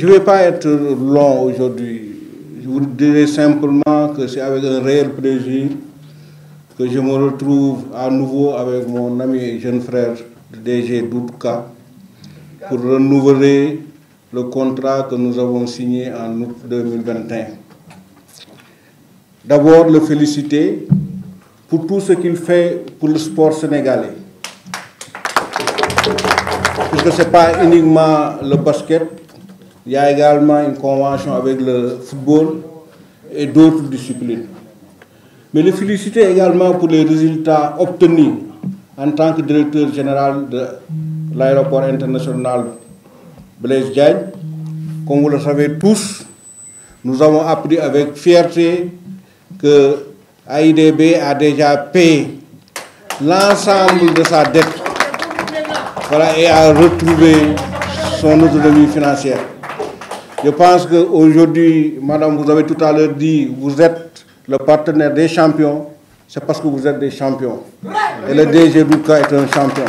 ne vais pas être long aujourd'hui. Je vous dirai simplement que c'est avec un réel plaisir que je me retrouve à nouveau avec mon ami et jeune frère, le DG Doudouka, pour renouveler le contrat que nous avons signé en août 2021. D'abord, le féliciter pour tout ce qu'il fait pour le sport sénégalais. Puisque ce n'est pas uniquement le basket, il y a également une convention avec le football et d'autres disciplines. Mais le féliciter également pour les résultats obtenus en tant que directeur général de l'aéroport international Blaise Diagne. Comme vous le savez tous, nous avons appris avec fierté que AIBD a déjà payé l'ensemble de sa dette, voilà, et a retrouvé son autonomie financière. Je pense qu'aujourd'hui, madame, vous avez tout à l'heure dit, vous êtes le partenaire des champions, c'est parce que vous êtes des champions. Et le DG Doudouka est un champion.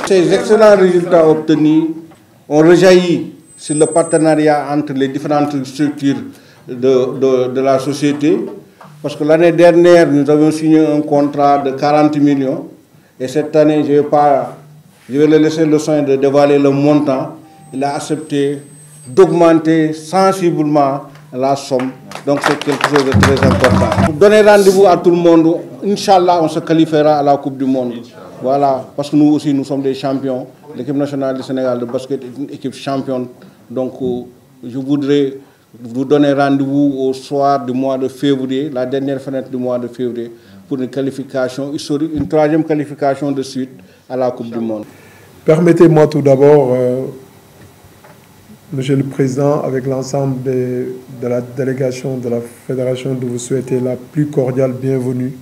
Ces excellents résultats obtenus ont rejailli sur le partenariat entre les différentes structures de la société. Parce que l'année dernière, nous avons signé un contrat de 40 millions. Et cette année, je vais le laisser le soin de dévoiler le montant. Il a accepté d'augmenter sensiblement la somme. Donc c'est quelque chose de très important. Pour donner rendez-vous à tout le monde, Inch'Allah, on se qualifiera à la Coupe du Monde. Voilà, parce que nous aussi, nous sommes des champions. L'équipe nationale du Sénégal de basket est une équipe championne. Donc je voudrais vous donner rendez-vous au soir du mois de février, la dernière fenêtre du mois de février, pour une qualification historique, une troisième qualification de suite à la Coupe du Monde. Permettez-moi tout d'abord, Monsieur le Président, avec l'ensemble de la délégation de la Fédération, de vous souhaiter la plus cordiale bienvenue,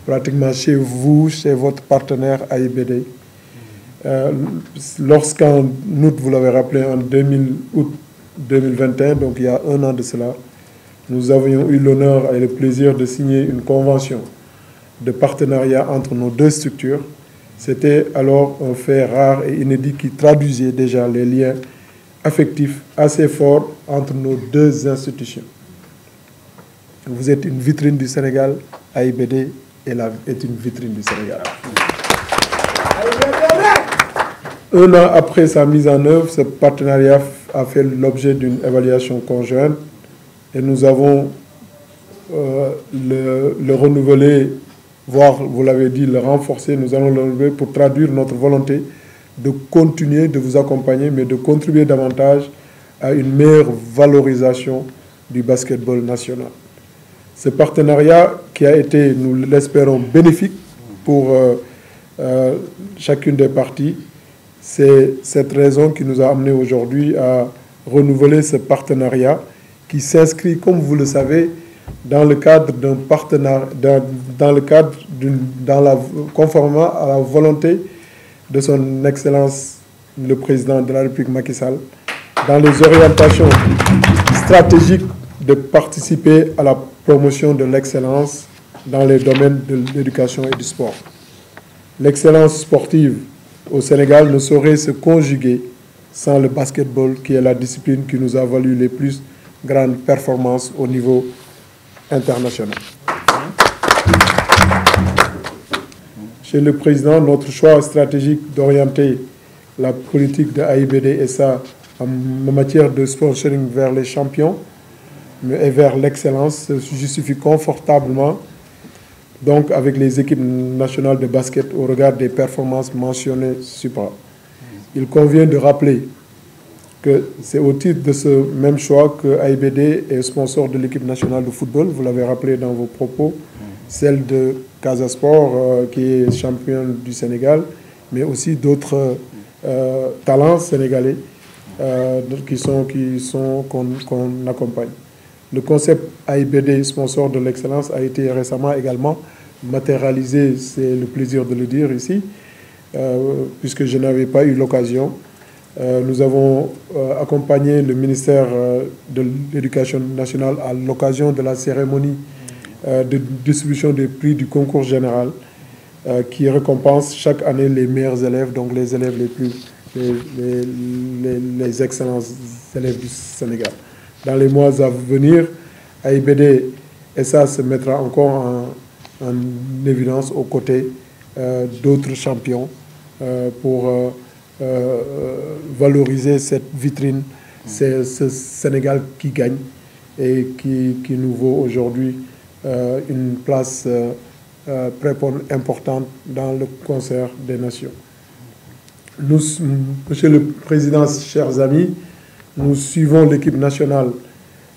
pratiquement chez vous, chez votre partenaire AIBD. Lorsqu'en août, vous l'avez rappelé, en août 2021, donc il y a un an de cela, nous avions eu l'honneur et le plaisir de signer une convention de partenariat entre nos deux structures. C'était alors un fait rare et inédit qui traduisait déjà les liens affectifs assez forts entre nos deux institutions. Vous êtes une vitrine du Sénégal, AIBD est une vitrine du Sénégal. Un an après sa mise en œuvre, ce partenariat a fait l'objet d'une évaluation conjointe et nous avons le renouveler, voire, vous l'avez dit, le renforcer. Nous allons le renouveler pour traduire notre volonté de continuer de vous accompagner, mais de contribuer davantage à une meilleure valorisation du basketball national. Ce partenariat qui a été, nous l'espérons, bénéfique pour chacune des parties, c'est cette raison qui nous a amené aujourd'hui à renouveler ce partenariat qui s'inscrit, comme vous le savez, dans le cadre d'un partenariat, conformément à la volonté de son Excellence le Président de la République Macky Sall, dans les orientations stratégiques de participer à la promotion de l'excellence dans les domaines de l'éducation et du sport. L'excellence sportive au Sénégal ne saurait se conjuguer sans le basketball, qui est la discipline qui nous a valu les plus grandes performances au niveau international. Chez le Président, notre choix stratégique d'orienter la politique de AIBD et ça en matière de sponsoring vers les champions et vers l'excellence se justifie confortablement donc avec les équipes nationales de basket au regard des performances mentionnées supra. Il convient de rappeler que c'est au titre de ce même choix que AIBD est sponsor de l'équipe nationale de football, vous l'avez rappelé dans vos propos, celle de Casa Sport qui est championne du Sénégal, mais aussi d'autres talents sénégalais qu'on accompagne. Le concept AIBD, sponsor de l'excellence, a été récemment également matérialisé, c'est le plaisir de le dire ici, puisque je n'avais pas eu l'occasion. Nous avons accompagné le ministère de l'Éducation nationale à l'occasion de la cérémonie de distribution des prix du concours général qui récompense chaque année les meilleurs élèves, donc les élèves les excellences élèves du Sénégal. Dans les mois à venir, AIBD SA se mettra encore en évidence aux côtés d'autres champions pour valoriser cette vitrine, c'est ce Sénégal qui gagne et qui nous vaut aujourd'hui une place importante dans le concert des nations. Nous, Monsieur le Président, chers amis, nous suivons l'équipe nationale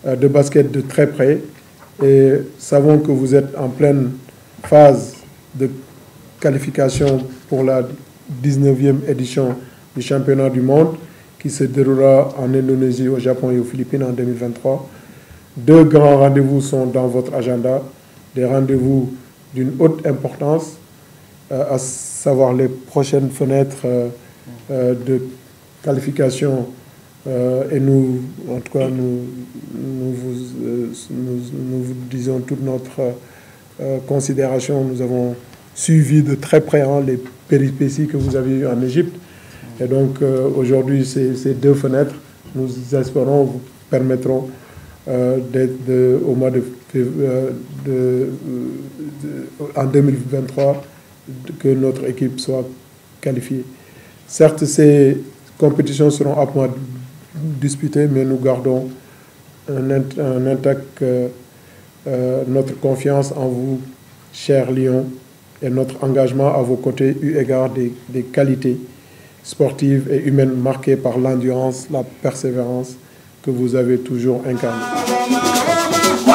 de basket de très près et savons que vous êtes en pleine phase de qualification pour la 19e édition du championnat du monde qui se déroulera en Indonésie, au Japon et aux Philippines en 2023. 2 grands rendez-vous sont dans votre agenda, des rendez-vous d'une haute importance, à savoir les prochaines fenêtres de qualification et nous, en tout cas, nous vous disons toute notre considération. Nous avons suivi de très près les péripéties que vous avez eues en Égypte. Et donc, aujourd'hui, ces 2 fenêtres, nous espérons, vous permettront au mois en 2023 que notre équipe soit qualifiée. Certes, ces compétitions seront à point disputées, mais nous gardons un intact notre confiance en vous, chers Lions, et notre engagement à vos côtés eu égard des qualités sportives et humaines marquées par l'endurance, la persévérance que vous avez toujours incarnées. Wow,